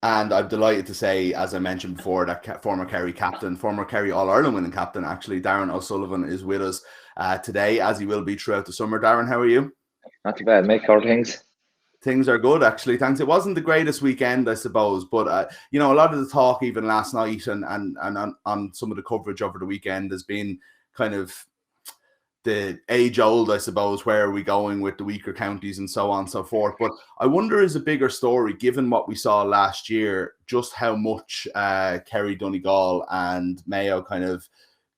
And I'm delighted to say, as I mentioned before, that former Kerry captain, former Kerry All-Ireland winning captain, actually, Darran O'Sullivan is with us today, as he will be throughout the summer. Darran, how are you? Not too bad, Mick. How are things? Things are good, actually. Thanks. It wasn't the greatest weekend, I suppose, but a lot of the talk, even last night, and on some of the coverage over the weekend, has been kind of the age old, I suppose, where are we going with the weaker counties and so on and so forth. But I wonder, is a bigger story, given what we saw last year, just how much Kerry, Donegal and Mayo kind of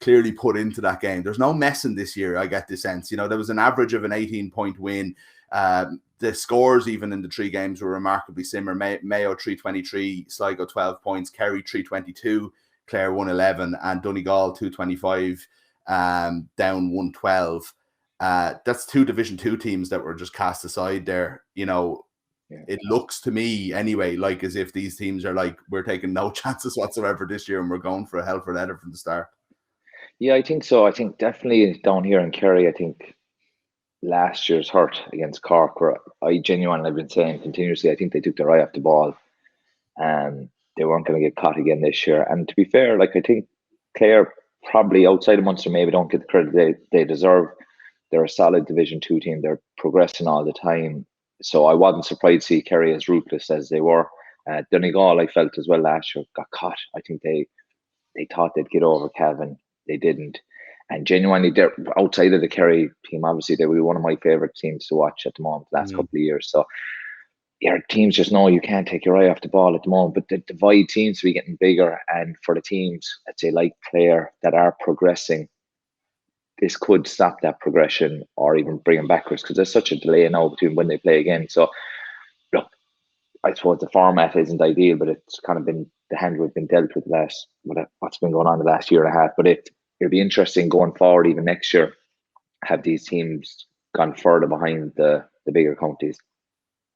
clearly put into that game. There's no messing this year, I get the sense. There was an average of an 18-point win. The scores, even in the three games, were remarkably similar. Mayo 323, Sligo 12 points, Kerry 322, Clare 111, and Donegal 225. Down 112. That's two Division 2 teams that were just cast aside there. It looks to me anyway like as if these teams are like, we're taking no chances whatsoever this year and we're going for a hell for leather from the start. Yeah, I think so. I think definitely down here in Kerry, I think last year's hurt against Cork, where I genuinely have been saying continuously, I think they took their eye off the ball and they weren't going to get caught again this year. And to be fair, I think Clare probably outside of Munster maybe don't get the credit they deserve. They're a solid Division 2 team. They're progressing all the time. So I wasn't surprised to see Kerry as ruthless as they were. Donegal, I felt as well last year, got caught. I think they thought they'd get over Cavan. They didn't. And genuinely, they're outside of the Kerry team. Obviously, they were one of my favourite teams to watch at the moment, the last couple of years. So, your teams just know you can't take your eye off the ball at the moment. But the divide seems to be getting bigger. And for the teams, I'd say like Clare, that are progressing, this could stop that progression or even bring them backwards because there's such a delay now between when they play again. So, look, I suppose the format isn't ideal, but it's kind of been the hand we've been dealt with what's been going on the last year and a half. But it'll be interesting going forward, even next year, have these teams gone further behind the bigger counties.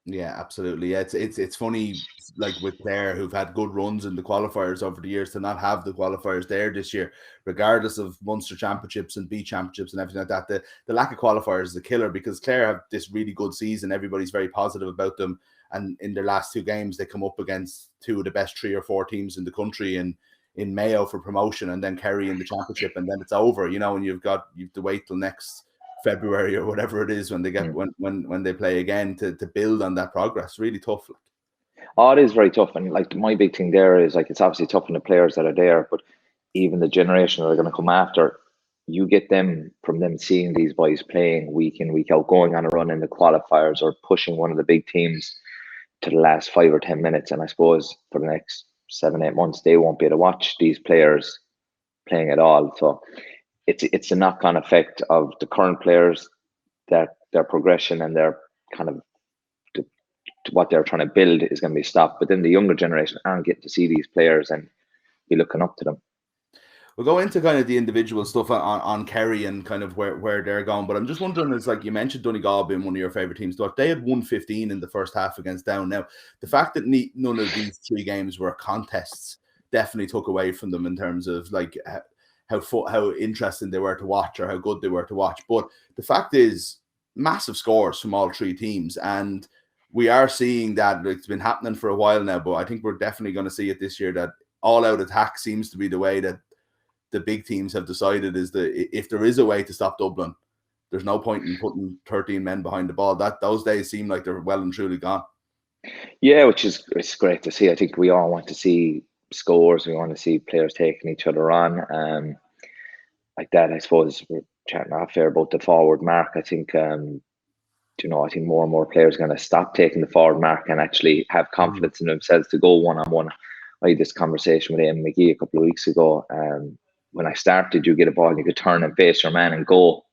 Yeah, absolutely. Yeah, it's funny, like with Clare, who've had good runs in the qualifiers over the years, to not have the qualifiers there this year, regardless of Munster Championships and B Championships and everything like that. The lack of qualifiers is a killer because Clare have this really good season. Everybody's very positive about them. And in their last two games, they come up against two of the best 3 or 4 teams in the country in Mayo for promotion, and then Kerry in the championship, and then it's over, and you have to wait till next February or whatever it is when they get when they play again to build on that progress. Really tough. Oh, it is very tough, and my big thing there is it's obviously tough on the players that are there, but even the generation that are going to come after, you get them from them seeing these boys playing week in, week out, going on a run in the qualifiers or pushing one of the big teams to the last 5 or 10 minutes. And I suppose for the next 7, 8 months, they won't be able to watch these players playing at all. So it's a knock-on effect of the current players, that their progression and their kind of what they're trying to build is going to be stopped. But then the younger generation aren't getting to see these players and be looking up to them. We'll go into kind of the individual stuff on Kerry and kind of where they're going. But I'm just wondering, it's like you mentioned Donegal being one of your favourite teams. So they had 115 in the first half against Down. Now, the fact that none of these 3 games were contests definitely took away from them in terms of how interesting they were to watch or how good they were to watch. But the fact is, massive scores from all 3 teams. And we are seeing that it's been happening for a while now, but I think we're definitely going to see it this year, that all-out attack seems to be the way that the big teams have decided is that if there is a way to stop Dublin, there's no point in putting 13 men behind the ball. Those days seem like they're well and truly gone. Yeah, it's great to see. I think we all want to see scores. We want to see players taking each other on. Like that, I suppose we're chatting off there about the forward mark. I think I think more and more players are going to stop taking the forward mark and actually have confidence in themselves to go one-on-one. I had this conversation with Ian McGee a couple of weeks ago. When I started, you get a ball and you could turn and face your man and go,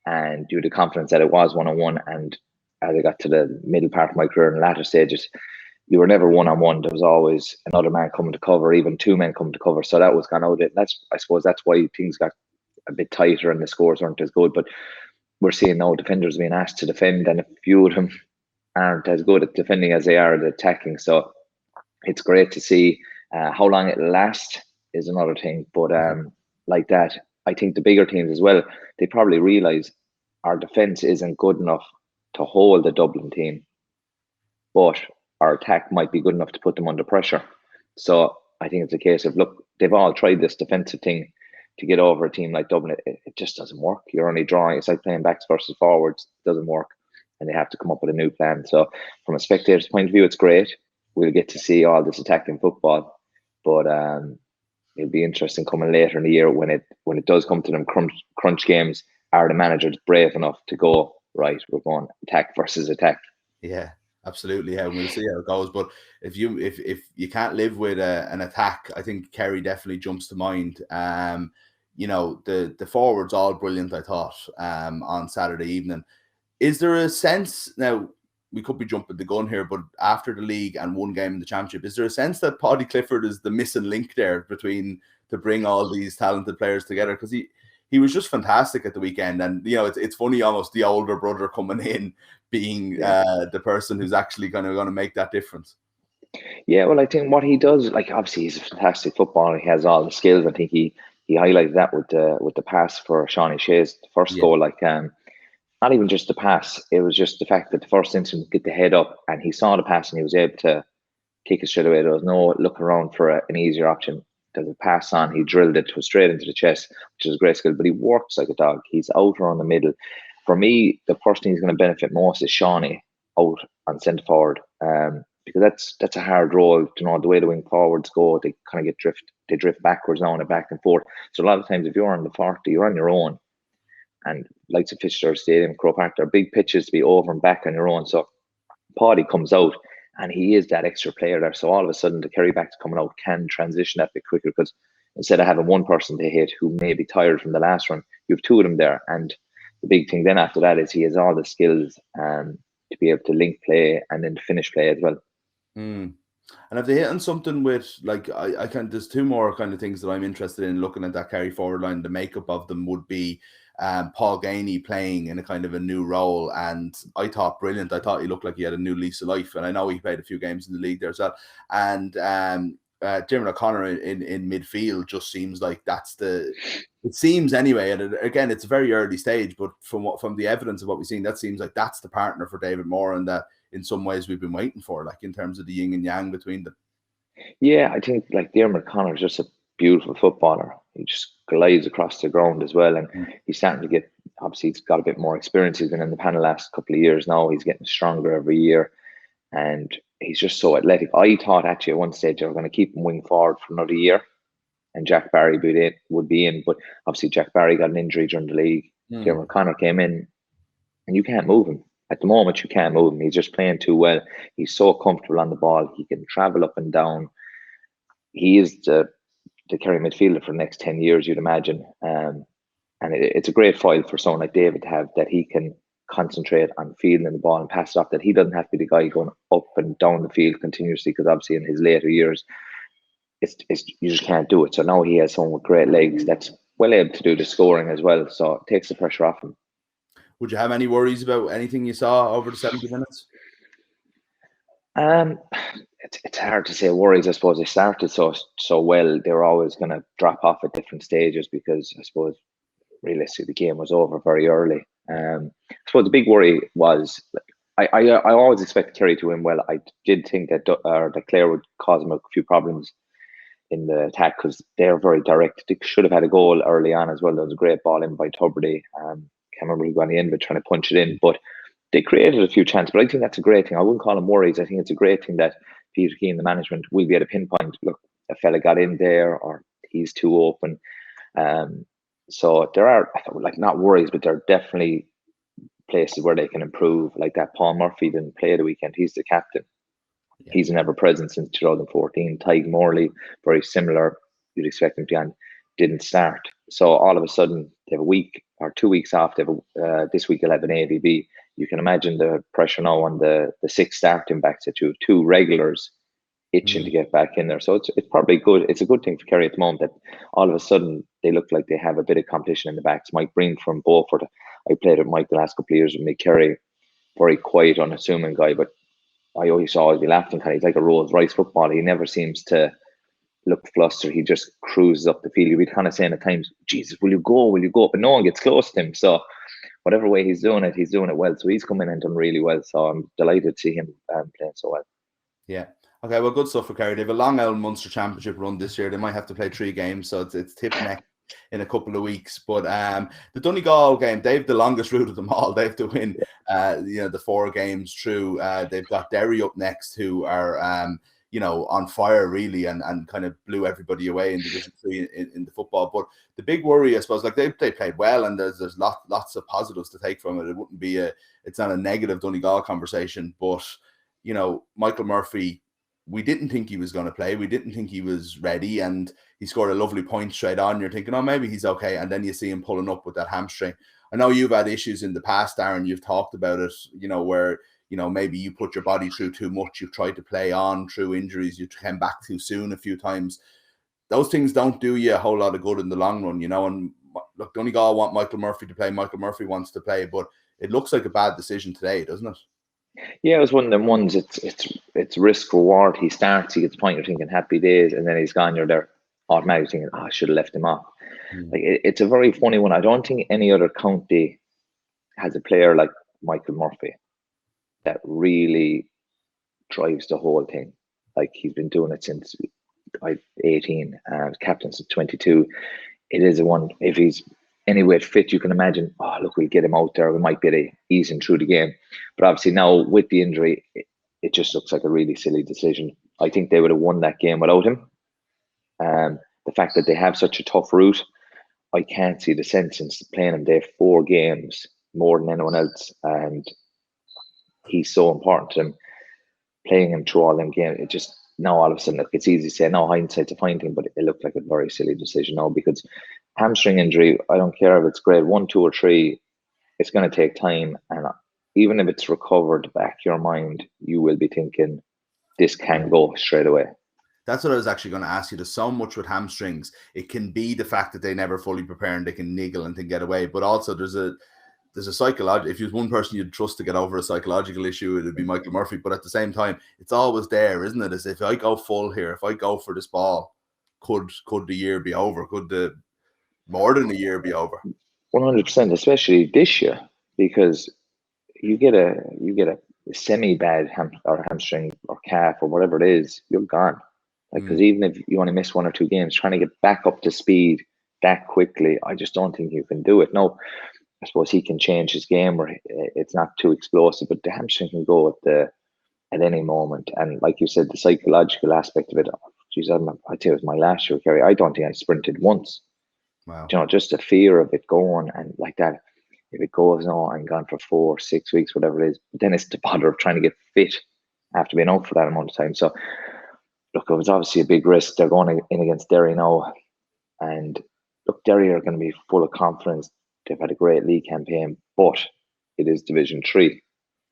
and you had the confidence that it was one-on-one. And as I got to the middle part of my career and latter stages, you were never one-on-one. There was always another man coming to cover, even 2 men coming to cover. So that was kind of it. I suppose that's why things got a bit tighter and the scores weren't as good. But we're seeing now defenders being asked to defend, and a few of them aren't as good at defending as they are at attacking. So it's great to see. How long it'll last is another thing. But like that, I think the bigger teams as well, they probably realise our defence isn't good enough to hold the Dublin team. But our attack might be good enough to put them under pressure. So I think it's a case of, look, they've all tried this defensive thing to get over a team like Dublin. It just doesn't work. You're only drawing. It's like playing backs versus forwards. It doesn't work. And they have to come up with a new plan. So from a spectator's point of view, it's great. We'll get to see all this attacking football. But it'll be interesting coming later in the year when it does come to them crunch games. Are the managers brave enough to go, right, we're going attack versus attack? Yeah, absolutely. Yeah, we'll see how it goes. But if you can't live with an attack, I think Kerry definitely jumps to mind. You know, the forwards all brilliant, I thought, on Saturday evening. Is there a sense, now we could be jumping the gun here, but after the league and one game in the championship, is there a sense that Paddy Clifford is the missing link there between to bring all these talented players together? Because he was just fantastic at the weekend, and you know it's funny, almost the older brother coming in being the person who's actually going to make that difference. Yeah, well, I think what he does, like obviously he's a fantastic footballer. He has all the skills. I think he highlighted that with the pass for Shawnee Shea's first goal. Like not even just the pass, it was just the fact that the first instant get the head up and he saw the pass and he was able to kick it straight away. There was no look around for an easier option. There's a pass on, he drilled it straight into the chest, which is a great skill, but he works like a dog. He's out around the middle. For me, the person he's going to benefit most is Shawnee out on centre forward, because that's a hard role. You know, the way the wing forwards go, they kind of drift backwards now and back and forth. So a lot of times if you're on the 40, you're on your own. And likes of Fitzgerald Stadium, Croke Park, they're big pitches to be over and back on your own. So Paddy comes out and he is that extra player there. So all of a sudden the Kerry backs coming out can transition that bit quicker, because instead of having one person to hit who may be tired from the last run, you have two of them there. And the big thing then after that is he has all the skills to be able to link play and then finish play as well. And if they hit on something with, like, I can, there's two more kind of things that I'm interested in looking at that Kerry forward line. The makeup of them would be Paul Gainey playing in a kind of a new role, and I thought brilliant. I thought he looked like he had a new lease of life, and I know he played a few games in the league there as well. And Jim O'Connor in midfield just seems like it seems anyway. And again, it's a very early stage, but from the evidence of what we've seen, that seems like that's the partner for David Moore, and that in some ways we've been waiting for, like in terms of the yin and yang between them. Yeah, I think like Darran O'Connor is just a beautiful footballer. He just glides across the ground as well, and he's starting to get, obviously he's got a bit more experience. He's been in the panel last couple of years now. He's getting stronger every year, and he's just so athletic. I thought actually at one stage they were going to keep him wing forward for another year, and Jack Barry would be in, but obviously Jack Barry got an injury during the league. Darran O'Connor came in, and you can't move him. At the moment, you can't move him. He's just playing too well. He's so comfortable on the ball. He can travel up and down. He is the Kerry midfielder for the next 10 years, you'd imagine. And it's a great foil for someone like David to have, that he can concentrate on fielding the ball and pass it off, that he doesn't have to be the guy going up and down the field continuously, because obviously in his later years, you just can't do it. So now he has someone with great legs that's well able to do the scoring as well. So it takes the pressure off him. Would you have any worries about anything you saw over the 70 minutes? It's hard to say worries. I suppose they started so well. They were always going to drop off at different stages, because I suppose realistically the game was over very early. I suppose the big worry was, I always expected Kerry to win well. I did think that Clare would cause them a few problems in the attack, because they're very direct. They should have had a goal early on as well. There was a great ball in by Tubridy. Can't remember who got the end of it, trying to punch it in, but they created a few chances. But I think that's a great thing. I wouldn't call them worries. I think it's a great thing that Peter Keane, the management, will be able to pinpoint, look, a fella got in there, or he's too open. So there are, like, not worries, but there are definitely places where they can improve. Like that Paul Murphy didn't play the weekend. He's the captain. Yeah. He's an ever present since 2014. Tyke Morley, very similar. You'd expect him to be on, didn't start. So all of a sudden they have a week or 2 weeks off. They have this week 11 AVB. You can imagine the pressure now on the 6 starting backs, that you have 2 regulars itching to get back in there. So it's probably good. It's a good thing for Kerry at the moment that all of a sudden they look like they have a bit of competition in the backs. Mike Breen from Beaufort. I played with Mike the last couple of years with Mick Kerry. Very quiet, unassuming guy, but I always be laughing. He's like a Rolls Royce footballer. He never seems to look flustered. He just cruises up the field. You'd be kind of saying at times, Jesus, will you go? Will you go? But no one gets close to him. So whatever way he's doing it well. So he's come in and done really well. So I'm delighted to see him playing so well. Yeah. Okay, well, good stuff for Kerry. They have a long old Munster Championship run this year. They might have to play 3 games, so it's tip neck in a couple of weeks. But the Donegal game, they have the longest route of them all. They have to win, the 4 games through. They've got Derry up next, who are, on fire really, and kind of blew everybody away in Division 3 in the football. But the big worry, I suppose, like they played well, and there's lots of positives to take from it. It wouldn't be it's not a negative Donegal conversation, but Michael Murphy, we didn't think he was going to play. We didn't think he was ready, and he scored a lovely point straight on. You're thinking, oh, maybe he's okay. And then you see him pulling up with that hamstring. I know you've had issues in the past, Darran. You've talked about it, where, maybe you put your body through too much. You've tried to play on through injuries. You came back too soon a few times. Those things don't do you a whole lot of good in the long run, And look, Donegal want Michael Murphy to play. Michael Murphy wants to play, but it looks like a bad decision today, doesn't it? Yeah, it was one of them ones. It's risk reward. He starts, he gets a point. You're thinking happy days, and then he's gone. You're there automatically thinking, I should have left him off. Like it's a very funny one. I don't think any other county has a player like Michael Murphy that really drives the whole thing. Like he's been doing it since 18, captain since 22. It is a one. If he's anywhere fit, you can imagine, oh, look, we'll get him out there. We might be able to ease him through the game. But obviously now with the injury, it just looks like a really silly decision. I think they would have won that game without him. The fact that they have such a tough route, I can't see the sense in playing him. They have 4 games more than anyone else, and he's so important to them. Playing him through all them games, it just, now all of a sudden, look, it's easy to say, no, hindsight's a fine thing, but it looked like a very silly decision now, because hamstring injury, I don't care if it's grade 1, 2, or 3, it's going to take time. And even if it's recovered back your mind, you will be thinking, this can go straight away. That's what I was actually going to ask you. There's so much with hamstrings. It can be the fact that they never fully prepare and they can niggle and then get away. But also there's a psychological, if you're one person you'd trust to get over a psychological issue, it'd be Michael Murphy. But at the same time, it's always there, isn't it? As if I go full here, if I go for this ball, could the year be over? Could the more than a year be over? 100%, especially this year, because you get a semi-bad hamstring or calf or whatever it is, you're gone. Because even if you only miss 1 or 2 games, trying to get back up to speed that quickly, I just don't think you can do it. No, I suppose he can change his game, or it's not too explosive, but the hamstring can go at any moment. And like you said, the psychological aspect of it, geez, I think it was my last year, Kerry. I don't think I sprinted once. Wow. Just the fear of it going, and like that, if it goes on and gone for 4, 6 weeks, whatever it is, but then it's the bother of trying to get fit after being out for that amount of time. So look, it was obviously a big risk. They're going in against Derry now, and look, Derry are going to be full of confidence. They've had a great league campaign, but it is Division 3.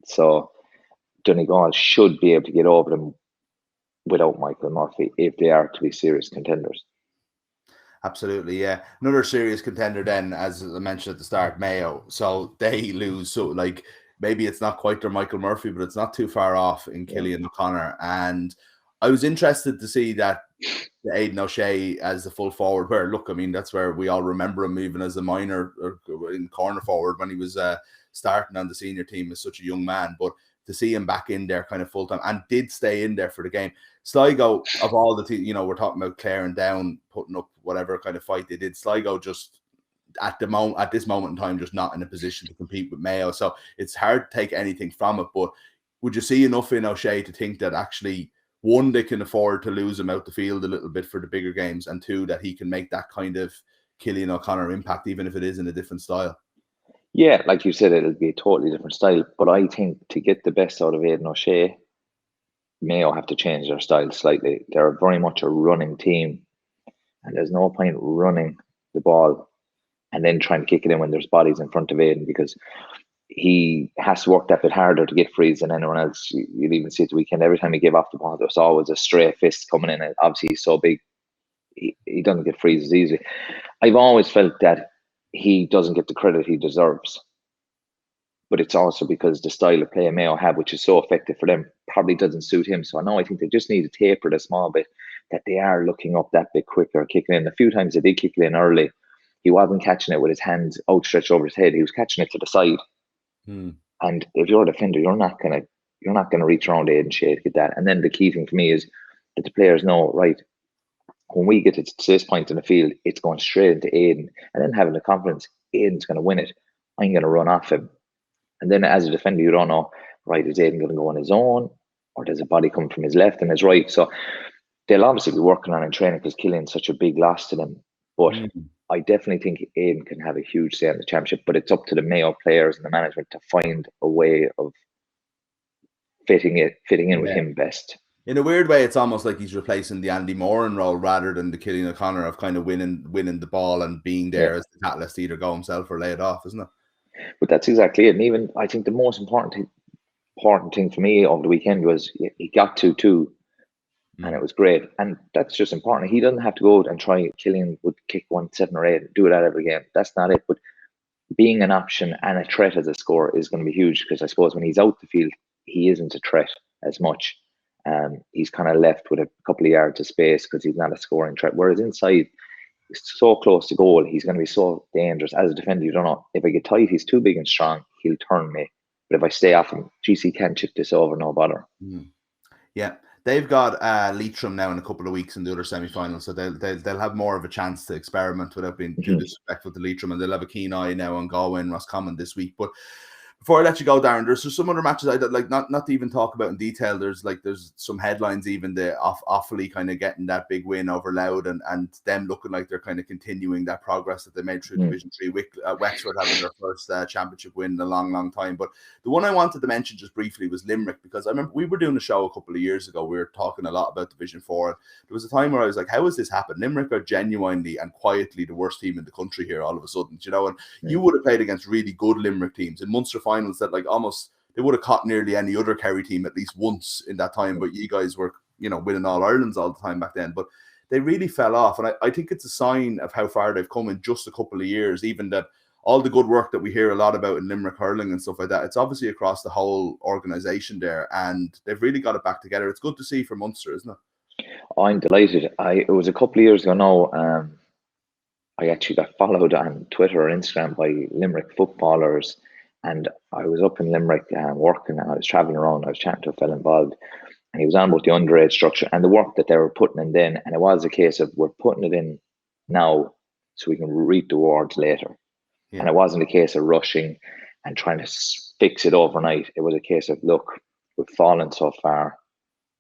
So Donegal should be able to get over them without Michael Murphy if they are to be serious contenders. Absolutely, yeah. Another serious contender then, as I mentioned at the start, Mayo. So they lose. So like maybe it's not quite their Michael Murphy, but it's not too far off in Cillian O'Connor. And I was interested to see that Aidan O'Shea as the full forward, where, look, I mean, that's where we all remember him even as a minor or in corner forward when he was starting on the senior team as such a young man. But to see him back in there kind of full time, and did stay in there for the game. Sligo, of all the teams, we're talking about Clare and Down putting up whatever kind of fight they did. Sligo just at this moment in time, just not in a position to compete with Mayo. So it's hard to take anything from it. But would you see enough in O'Shea to think that actually, one, they can afford to lose him out the field a little bit for the bigger games, and 2, that he can make that kind of Cillian O'Connor impact, even if it is in a different style? Yeah, like you said, it'll be a totally different style. But I think to get the best out of Aidan O'Shea, Mayo have to change their style slightly. They're very much a running team, and there's no point running the ball and then trying to kick it in when there's bodies in front of Aidan, because he has to work that bit harder to get frees than anyone else. You'll even see it the weekend. Every time he gave off the ball, there's always a stray fist coming in. And obviously, he's so big, he doesn't get frees as easily. I've always felt that he doesn't get the credit he deserves. But it's also because the style of play Mayo have, which is so effective for them, probably doesn't suit him. So I think they just need to taper it a small bit, that they are looking up that bit quicker, kicking in. A few times they did kick it in early, he wasn't catching it with his hands outstretched over his head. He was catching it to the side. And if you're a defender, you're not going to you're not going to reach around Aidan Shea to get that. And then the key thing for me is that the players know, right, when we get to this point in the field, it's going straight into Aidan, and then having the confidence, Aidan's going to win it. I'm going to run off him. And then as a defender, you don't know, right, is Aidan going to go on his own, or does a body come from his left and his right? So they'll obviously be working on in training because Killian's such a big loss to them. But I definitely think Aidan can have a huge say in the championship, but it's up to the Mayo players and the management to find a way of fitting in with him best. In a weird way, it's almost like he's replacing the Andy Moran role rather than the Killian O'Connor of kind of winning the ball and being there as the catalyst to either go himself or lay it off, isn't it? But that's exactly it. And even I think the most important thing for me over the weekend was he got 2-2, and it was great. And that's just important. He doesn't have to go out and try. Killian would kick 1, 7 or 8, do that every game. That's not it. But being an option and a threat as a scorer is going to be huge, because I suppose when he's out the field, he isn't a threat as much. He's kind of left with a couple of yards of space because he's not a scoring threat. Whereas inside, he's so close to goal, he's going to be so dangerous. As a defender, you don't know. If I get tight, he's too big and strong, he'll turn me. But if I stay off him, GC can chip this over, no bother. Yeah. They've got Leitrim now in a couple of weeks in the other semi-final, so they'll have more of a chance to experiment without being too disrespectful to Leitrim, and they'll have a keen eye now on Galway and Roscommon this week. But before I let you go, Darren, there's some other matches I'd like not to even talk about in detail. There's some headlines, even the Offaly kind of getting that big win over Louth and them looking like they're kind of continuing that progress that they made through Division 3. Wexford having their first championship win in a long time. But the one I wanted to mention just briefly was Limerick, because I remember we were doing a show a couple of years ago. We were talking a lot about Division 4. There was a time where I was like, how has this happened? Limerick are genuinely and quietly the worst team in the country here all of a sudden, you know, and you would have played against really good Limerick teams in Munster finals that like almost they would have caught nearly any other Kerry team at least once in that time, but you guys were, you know, winning All Irelands all the time back then. But they really fell off, and I think it's a sign of how far they've come in just a couple of years. Even that all the good work that we hear a lot about in Limerick hurling and stuff like that, it's obviously across the whole organisation there, and they've really got it back together. It's good to see for Munster, isn't it? I'm delighted. It was a couple of years ago now. I actually got followed on Twitter or Instagram by Limerick footballers, and I was up in Limerick working, and I was traveling around. I was chatting to a fellow involved, and he was on about the underage structure and the work that they were putting in then. And it was a case of, we're putting it in now so we can reap the rewards later. And it wasn't a case of rushing and trying to fix it overnight. It was a case of, look, we've fallen so far,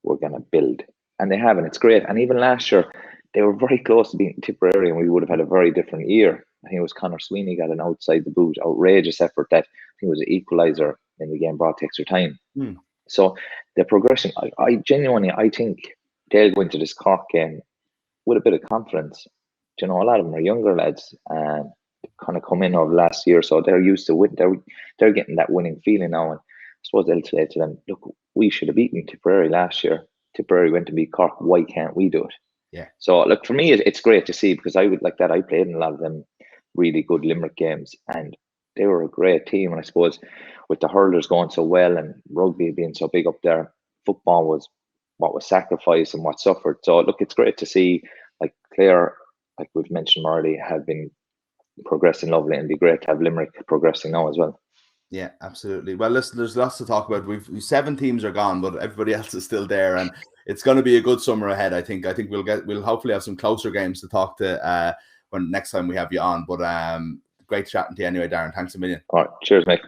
we're going to build. And they have, and it's great. And even last year, they were very close to being Tipperary, and we would have had a very different year. I think it was Conor Sweeney got an outside the boot, outrageous effort that I think was an equaliser in the game brought to extra time. So the progression, I genuinely, I think they'll go into this Cork game with a bit of confidence. You know, a lot of them are younger lads and kind of come in over the last year, so they're used to win. They're getting that winning feeling now, and I suppose they'll say to them, look, we should have beaten Tipperary last year. Tipperary went to beat Cork. Why can't we do it? Yeah. So look, for me, it's great to see, because I would like that. I played in a lot of them really good Limerick games, and they were a great team. And I suppose with the hurlers going so well and rugby being so big up there, football was what was sacrificed and what suffered. So look, it's great to see, like Clare, like we've mentioned already, have been progressing lovely, and it'd be great to have Limerick progressing now as well. Yeah, absolutely. Well, listen, there's lots to talk about. We've 7 teams are gone, but everybody else is still there, and it's going to be a good summer ahead. I think we'll hopefully have some closer games to talk to when next time we have you on. But great chatting to you anyway, Darren. Thanks a million. All right, cheers, mate.